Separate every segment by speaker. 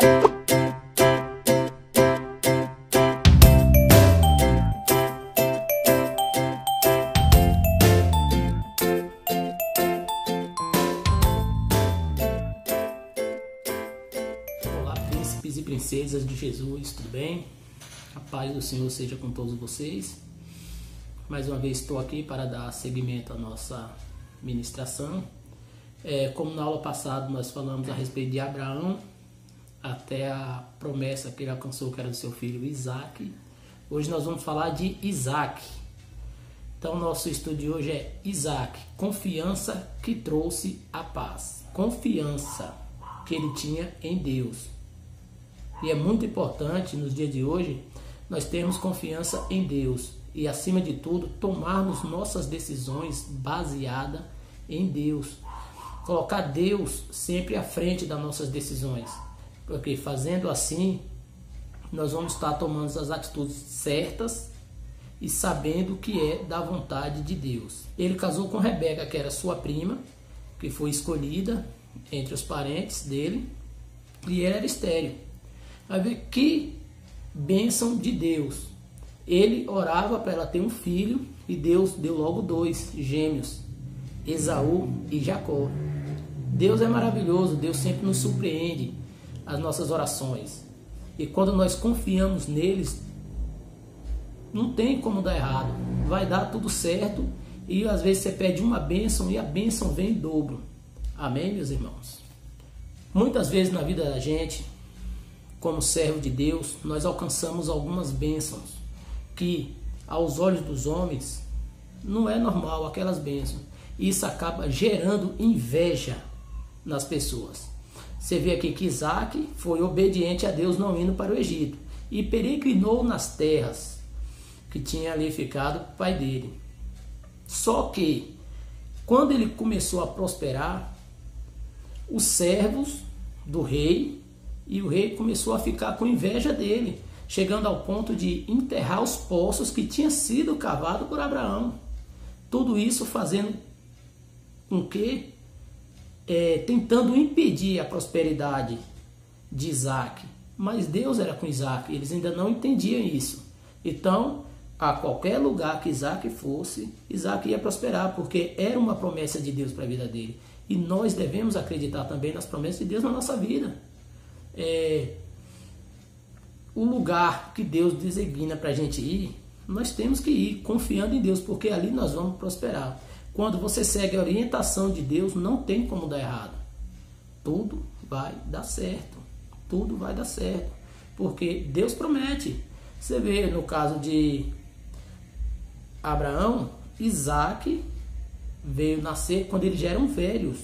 Speaker 1: Olá, príncipes e princesas de Jesus, tudo bem? A paz do Senhor seja com todos vocês. Mais uma vez estou aqui para dar seguimento à nossa ministração. Como na aula passada nós falamos a respeito de Abraão, até a promessa que ele alcançou, que era do seu filho Isaac. Hoje nós vamos falar de Isaac. Então nosso estudo de hoje é Isaac, confiança que trouxe a paz. Confiança que ele tinha em Deus. E é muito importante nos dias de hoje nós termos confiança em Deus e, acima de tudo, tomarmos nossas decisões baseadas em Deus. Colocar Deus sempre à frente das nossas decisões, porque fazendo assim nós vamos estar tomando as atitudes certas e sabendo que é da vontade de Deus. Ele casou com Rebeca, que era sua prima, que foi escolhida entre os parentes dele, e ele era estéril. Vai ver que bênção de Deus. Ele orava para ela ter um filho e Deus deu logo 2 gêmeos, Esaú e Jacó. Deus é maravilhoso, Deus sempre nos surpreende as nossas orações. E quando nós confiamos neles, não tem como dar errado. Vai dar tudo certo e às vezes você pede uma bênção e a bênção vem em dobro. Amém, meus irmãos? Muitas vezes na vida da gente, como servo de Deus, nós alcançamos algumas bênçãos que, aos olhos dos homens, não é normal aquelas bênçãos. Isso acaba gerando inveja nas pessoas. Você vê aqui que Isaac foi obediente a Deus, não indo para o Egito, e peregrinou nas terras que tinha ali ficado o pai dele. Só que, quando ele começou a prosperar, os servos do rei, e o rei começou a ficar com inveja dele, chegando ao ponto de enterrar os poços que tinham sido cavados por Abraão. Tudo isso fazendo com que, tentando impedir a prosperidade de Isaac. Mas Deus era com Isaac, eles ainda não entendiam isso. Então, a qualquer lugar que Isaac fosse, Isaac ia prosperar, porque era uma promessa de Deus para a vida dele. E nós devemos acreditar também nas promessas de Deus na nossa vida. O lugar que Deus designa para a gente ir, nós temos que ir confiando em Deus, porque ali nós vamos prosperar. Quando você segue a orientação de Deus, não tem como dar errado. Tudo vai dar certo. Tudo vai dar certo. Porque Deus promete. Você vê no caso de Abraão, Isaac veio nascer quando eles já eram velhos.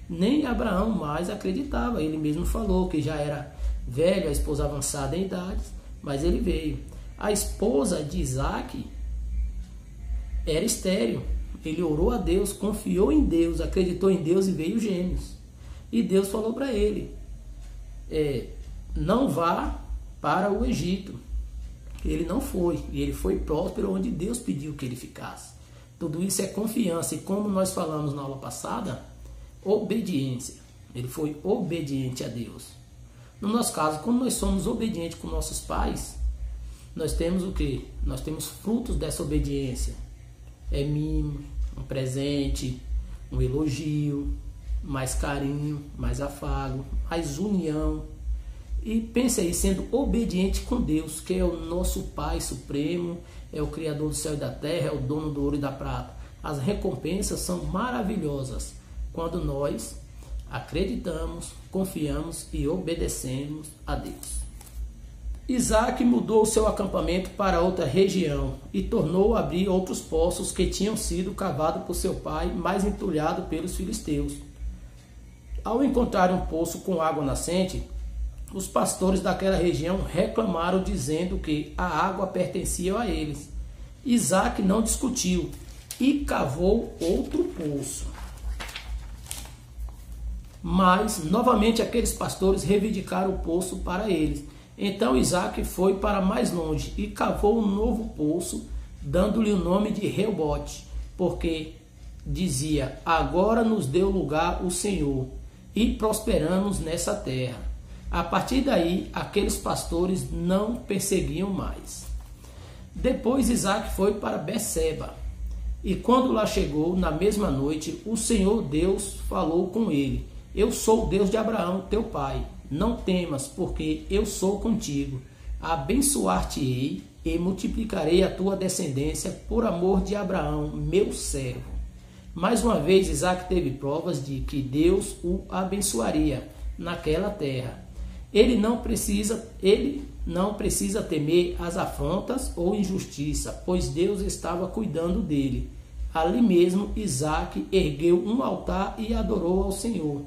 Speaker 1: Nem Abraão mais acreditava. Ele mesmo falou que já era velho, a esposa avançada em idades, mas ele veio. A esposa de Isaac era estéril. Ele orou a Deus, confiou em Deus, acreditou em Deus e veio gêmeos. E Deus falou para ele, não vá para o Egito. Ele não foi, e ele foi próspero onde Deus pediu que ele ficasse. Tudo isso é confiança, e como nós falamos na aula passada, obediência. Ele foi obediente a Deus. No nosso caso, quando nós somos obedientes com nossos pais, nós temos o quê? Nós temos frutos dessa obediência. É mimo, um presente, um elogio, mais carinho, mais afago, mais união. E pense aí, sendo obediente com Deus, que é o nosso Pai Supremo, é o Criador do céu e da terra, é o dono do ouro e da prata. As recompensas são maravilhosas quando nós acreditamos, confiamos e obedecemos a Deus. Isaac mudou seu acampamento para outra região e tornou a abrir outros poços que tinham sido cavados por seu pai, mas entulhados pelos filisteus. Ao encontrar um poço com água nascente, os pastores daquela região reclamaram, dizendo que a água pertencia a eles. Isaac não discutiu e cavou outro poço. Mas, novamente, aqueles pastores reivindicaram o poço para eles. Então Isaac foi para mais longe e cavou um novo poço, dando-lhe o nome de Reobote, porque dizia: agora nos deu lugar o Senhor, e prosperamos nessa terra. A partir daí, aqueles pastores não perseguiam mais. Depois Isaac foi para Berseba, e quando lá chegou, na mesma noite, o Senhor Deus falou com ele: Eu sou o Deus de Abraão, teu pai. Não temas, porque eu sou contigo. Abençoar-te-ei e multiplicarei a tua descendência por amor de Abraão, meu servo. Mais uma vez, Isaac teve provas de que Deus o abençoaria naquela terra. Ele não precisa temer as afrontas ou injustiça, pois Deus estava cuidando dele. Ali mesmo, Isaac ergueu um altar e adorou ao Senhor,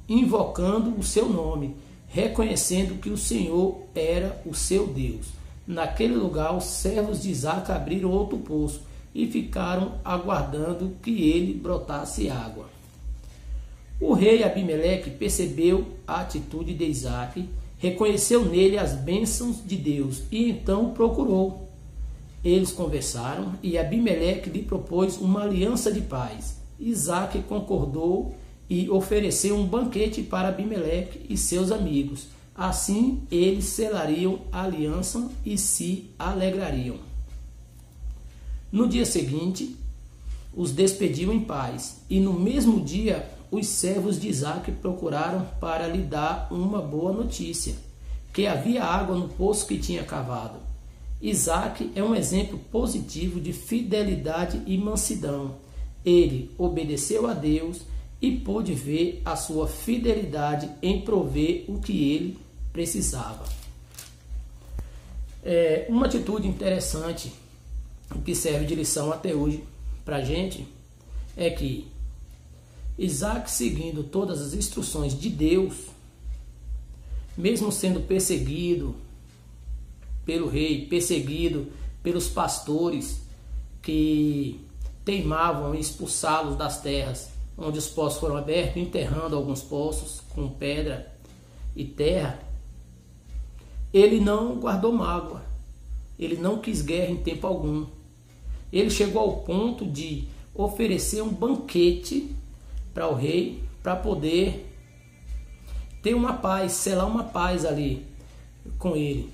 Speaker 1: invocando o seu nome, reconhecendo que o Senhor era o seu Deus. Naquele lugar, os servos de Isaac abriram outro poço e ficaram aguardando que ele brotasse água. O rei Abimeleque percebeu a atitude de Isaac, reconheceu nele as bênçãos de Deus e então o procurou. Eles conversaram e Abimeleque lhe propôs uma aliança de paz. Isaac concordou e ofereceu um banquete para Abimeleque e seus amigos. Assim, eles selariam a aliança e se alegrariam. No dia seguinte, os despediu em paz, e no mesmo dia, os servos de Isaac procuraram para lhe dar uma boa notícia, que havia água no poço que tinha cavado. Isaac é um exemplo positivo de fidelidade e mansidão. Ele obedeceu a Deus e pôde ver a sua fidelidade em prover o que ele precisava. Uma atitude interessante que serve de lição até hoje para a gente é que Isaac, seguindo todas as instruções de Deus, mesmo sendo perseguido pelo rei, perseguido pelos pastores que teimavam em expulsá-los das terras onde os poços foram abertos, enterrando alguns poços com pedra e terra, ele não guardou mágoa, ele não quis guerra em tempo algum. Ele chegou ao ponto de oferecer um banquete para o rei, para poder ter uma paz, selar uma paz ali com ele.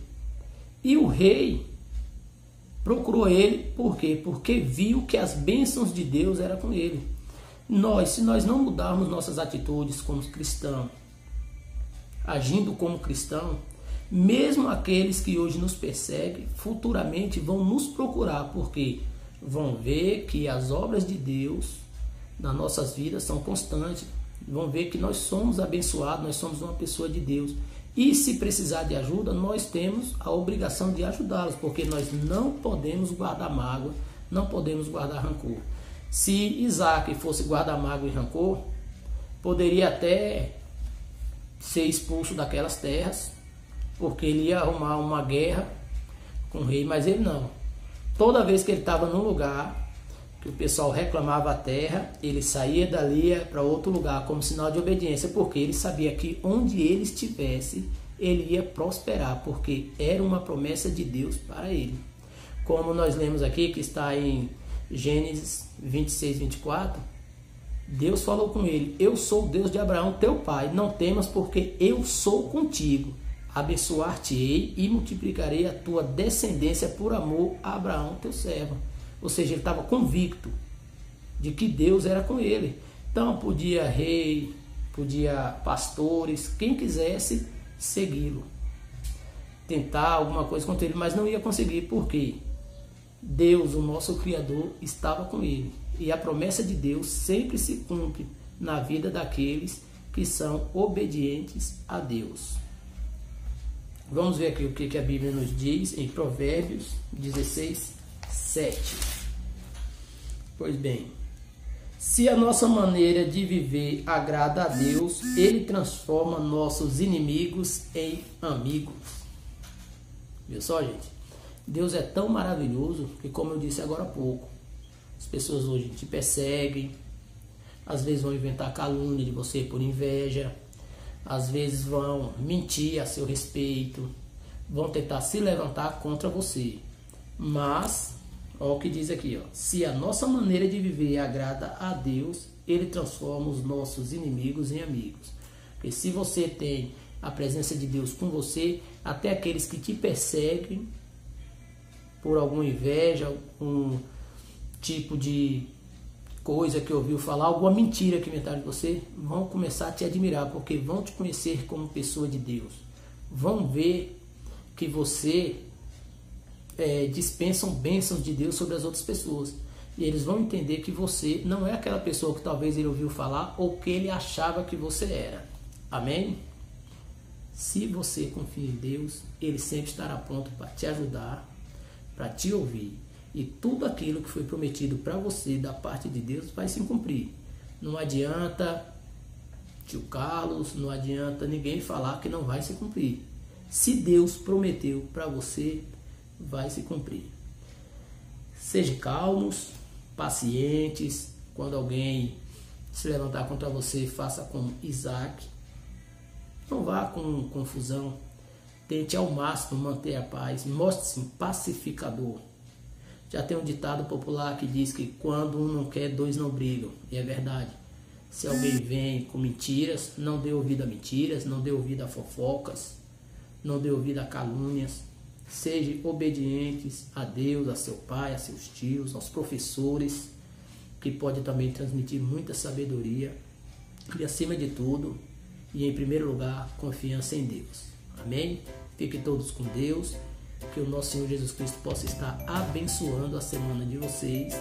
Speaker 1: E o rei procurou ele, por quê? Porque viu que as bênçãos de Deus eram com ele. Se nós não mudarmos nossas atitudes como cristãos, agindo como cristão, mesmo aqueles que hoje nos perseguem, futuramente vão nos procurar, porque vão ver que as obras de Deus nas nossas vidas são constantes, vão ver que nós somos abençoados, nós somos uma pessoa de Deus. E se precisar de ajuda, nós temos a obrigação de ajudá-los, porque nós não podemos guardar mágoa, não podemos guardar rancor. Se Isaac fosse guardar mágoa e rancor, poderia até ser expulso daquelas terras, porque ele ia arrumar uma guerra com o rei, mas ele não. Toda vez que ele estava num lugar que o pessoal reclamava a terra, ele saía dali para outro lugar como sinal de obediência, porque ele sabia que onde ele estivesse, ele ia prosperar, porque era uma promessa de Deus para ele. Como nós lemos aqui, que está em Gênesis 26, 24, Deus falou com ele: Eu sou o Deus de Abraão, teu pai, não temas, porque eu sou contigo. Abençoar-te-ei e multiplicarei a tua descendência por amor a Abraão, teu servo. Ou seja, ele estava convicto de que Deus era com ele. Então podia rei, podia pastores, quem quisesse segui-lo, tentar alguma coisa contra ele, mas não ia conseguir, porque Deus, o nosso Criador, estava com ele. E a promessa de Deus sempre se cumpre na vida daqueles que são obedientes a Deus. Vamos ver aqui o que a Bíblia nos diz em Provérbios 16, 7. Pois bem, se a nossa maneira de viver agrada a Deus, Ele transforma nossos inimigos em amigos. Viu só, gente? Deus é tão maravilhoso que, como eu disse agora há pouco, as pessoas hoje te perseguem, às vezes vão inventar calúnia de você por inveja, às vezes vão mentir a seu respeito, vão tentar se levantar contra você. Mas, olha o que diz aqui, se a nossa maneira de viver agrada a Deus, Ele transforma os nossos inimigos em amigos. Porque se você tem a presença de Deus com você, até aqueles que te perseguem por alguma inveja, algum tipo de coisa que ouviu falar, alguma mentira que inventaram de você, vão começar a te admirar, porque vão te conhecer como pessoa de Deus. Vão ver que você dispensam bênçãos de Deus sobre as outras pessoas. E eles vão entender que você não é aquela pessoa que talvez ele ouviu falar ou que ele achava que você era. Amém? Se você confia em Deus, Ele sempre estará pronto para te ajudar, para te ouvir. E tudo aquilo que foi prometido para você da parte de Deus vai se cumprir. Não adianta tio Carlos, não adianta ninguém falar que não vai se cumprir. Se Deus prometeu para você, vai se cumprir. Sejam calmos, pacientes. Quando alguém se levantar contra você, faça como Isaac. Não vá com confusão. Tente ao máximo manter a paz. Mostre-se um pacificador. Já tem um ditado popular que diz que quando um não quer, dois não brigam. E é verdade. Se alguém vem com mentiras, não dê ouvido a mentiras, não dê ouvido a fofocas, não dê ouvido a calúnias. Sejam obedientes a Deus, a seu pai, a seus tios, aos professores, que pode também transmitir muita sabedoria. E acima de tudo, e em primeiro lugar, confiança em Deus. Amém? Fiquem todos com Deus. Que o nosso Senhor Jesus Cristo possa estar abençoando a semana de vocês.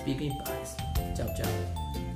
Speaker 1: Fiquem em paz. Tchau, tchau.